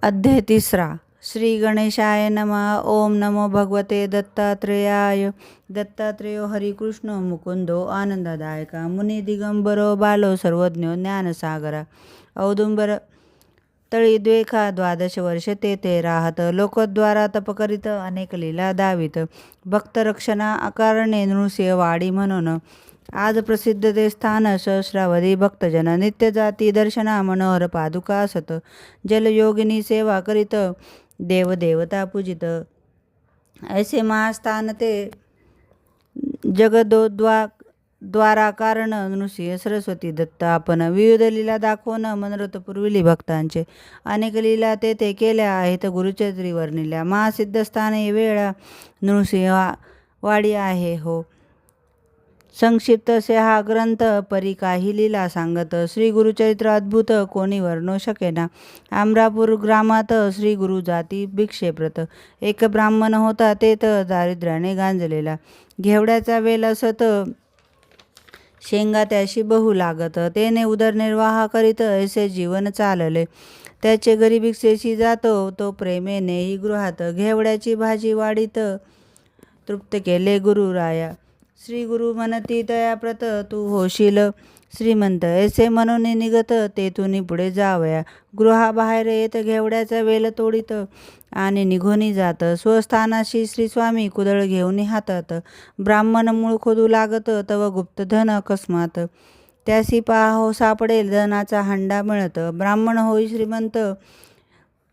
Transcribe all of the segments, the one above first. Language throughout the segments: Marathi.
अध्याय 3. श्री गणेशाय नमः. ओम नमो भगवते दत्तात्रेयाय. दत्तात्रेयो हरिकृष्ण मुकुंदो आनंददायका. मुनी दिगंबरो बालो सर्वज्ञो ज्ञानसागरा. औदुंबर तळी द्वेखा 12 वर्ष ते राहत. लोकद्वारा तप करीत अनेक लीला दावित. भक्त रक्षणा आकारणे नृसिंह वाडी म्हणून. आज प्रसिद्ध ते स्थान सहस्रावधी भक्तजन. नित्य जाती दर्शना मनोहर पादुका असत. जलयोगिनी सेवा करीत देवदेवता पूजित. ऐसे महास्थान ते जगदोद्वारा कारण नृसिंह सरस्वती दत्त आपण. विविध लीला दाखवून मनोरथ पुरविली भक्तांचे. अनेक लीला ते केल्या आहेत गुरुचरित्री वर्णिल्या. महासिद्ध स्थाने वेळा नृसिंह वाडी आहे हो. संक्षिप्त से हा ग्रंथ परी काही लीला सांगत. श्री गुरुचरित्र अद्भुत कोणी वर्णो शकेना. आमरापूर ग्रामात श्री गुरु जाती भिक्षेप्रत. एक ब्राह्मण होता तेथ दारिद्र्याने गांजलेला. घेवड्याचा वेल असत शेंगा त्याशी बहु लागत. तेने उदरनिर्वाह करीत ऐसे जीवन चालले. त्याचे घरी भिक्षेशी जातो तो प्रेमेनेही गृहात. घेवड्याची भाजी वाढीत तृप्त केले गुरुराया. श्री गुरु म्हणती तयाप्रत तू होशील श्रीमंत. ऐसे म्हणून निघत तेथून पुढे जावया. गृहाबाहेर येत घेवड्याचा वेल तोडीत आणि निघून जात. स्वस्थानाशी श्री स्वामी कुदळ घेऊन हातात. ब्राह्मण मूळ खोदू लागत तव गुप्तधन अकस्मात. त्यासी पाहो सापडेल धनाचा हंडा मिळत. ब्राह्मण होई श्रीमंत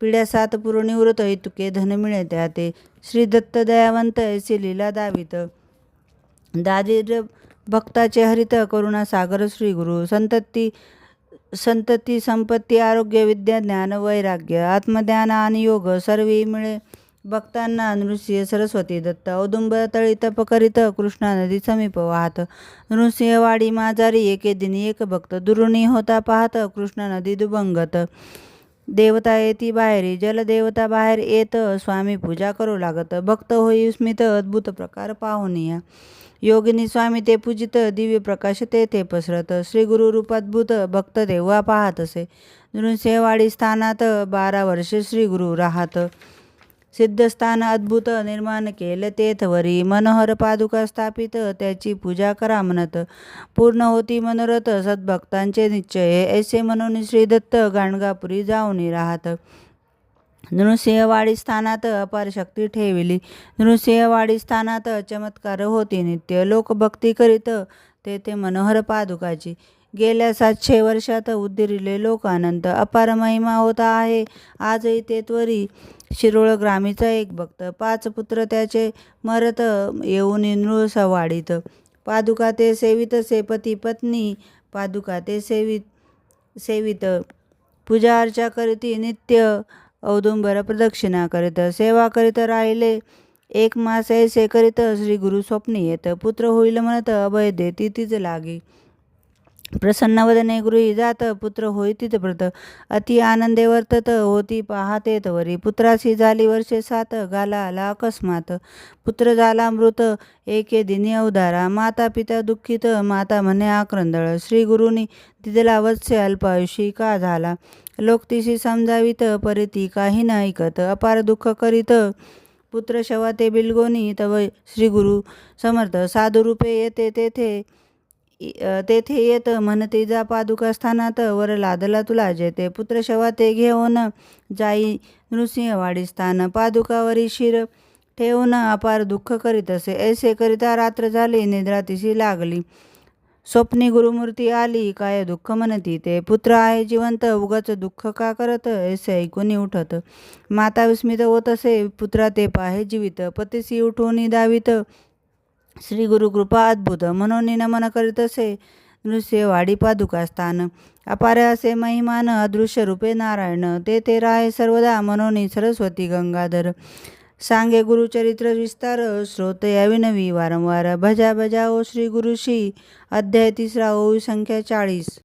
पिढ्या 7 पूर्णनिवृत्त. इतके धन मिळे त्याते. श्री दत्त दयावंत ऐसी लीला दावित. दारिद्र्य भक्ताचे हरित करुणा सागर श्री गुरु. संतती संपत्ती आरोग्य विद्या ज्ञान वैराग्य आत्मज्ञान आणि योग सर्वी मिळे भक्तांना नृसिंह सरस्वती दत्त. औदुंबर तळी तप करीत कृष्णा नदी समीप वाहत. नृसिंहवाडी माझारी एके दिनी एक भक्त. दुरुणी होता पाहत कृष्णा नदी दुभंगत. देवता येती बाहेरी. जलदेवता बाहेर येत स्वामी पूजा करू लागत. भक्त होई स्मित अद्भुत प्रकार पाहुनिया. योगिनी स्वामी ते पूजित दिव्य प्रकाश ते पसरत. श्री गुरु रूपाद्भुत भक्त तेव्हा पाहत असे. नृसिंहवाडी स्थानात 12 वर्ष श्री गुरु राहत. सिद्धस्थान अद्भुत निर्माण केले तेथवरी. मनोहर पादुका स्थापित त्याची पूजा करा म्हणत. पूर्ण होती मनोरथ सद्भक्तांचे निश्चय. ऐसे म्हणून श्री दत्त गाणगापुरी जाऊन राहत. नृसिंहवाडी स्थानात अपार शक्ती ठेविली. नृसिंहवाडी स्थानात चमत्कार होती नित्य. लोक भक्ती करीत तेथे मनोहर पादुकाची. गेल्या 700 वर्षात उद्दिरिले लोक अनंत. अपार महिमा होता आहे आजही ते त्वरी. शिरोळ ग्रामीचा एक भक्त. 5 पुत्र त्याचे मरत येऊन नृसिंहवाडीत. पादुका ते सेवित से पती पत्नी. पादुका ते सेवित पूजा अर्चा करीती नित्य. औदुंबर प्रदक्षिणा करीत सेवा करीत राहिले. 1 मास ऐसे करीत श्री गुरु स्वप्नी येत. पुत्र होईल म्हणत अभय देती तीच लागी. प्रसन्न वदने गृही जात पुत्र होई तिथप्रत. अति आनंदे वर्तत होती पाहते तवरी. पुत्रासी झाली वर्षे 7 गाला आला अकस्मात. पुत्र झाला मृत एके दिनी अवधारा. माता पिता दुःखित माता म्हणे आक्रंदळ. श्री गुरुनी दिदला वत्से अल्पायुषी का झाला. लोक तिशी समजावित परिती काही न ऐकत. अपार दुःख करीत पुत्र शवा ते बिलगोनी. तव श्री गुरु समर्थ साधू रूपे येते तेथे येत म्हणते जा पादुका स्थानात वर लादला तुला जेते. पुत्र शवा ते घेऊन जाई नृसिंहवाडी स्थान. पादुकावरी शिर ठेवून अपार दुःख करीत असे. ऐसे करिता रात्र झाली निद्रा तिशी लागली. स्वप्नी गुरुमूर्ती आली काय दुःख म्हणती ते. पुत्र आहे जिवंत उगाच दुःख का करत. ऐसे ऐकून उठत माता विस्मित होत असे. पुत्रा ते पाहे जीवित. पतीसी उठून दावित. श्री गुरु कृपा अद्भुत म्हणून नमन करीत असे. नृसिंहवाडी पादुका स्थान. अपार असे महिमान अदृश्य रूपे नारायण. ते राहे सर्वदा म्हणून सरस्वती गंगाधर. सांगे गुरुचरित्र विस्तार श्रोत याविनवी वारंवार. भजा भजा ओ श्री गुरुशी. अध्याय 3. ओवी संख्या 40.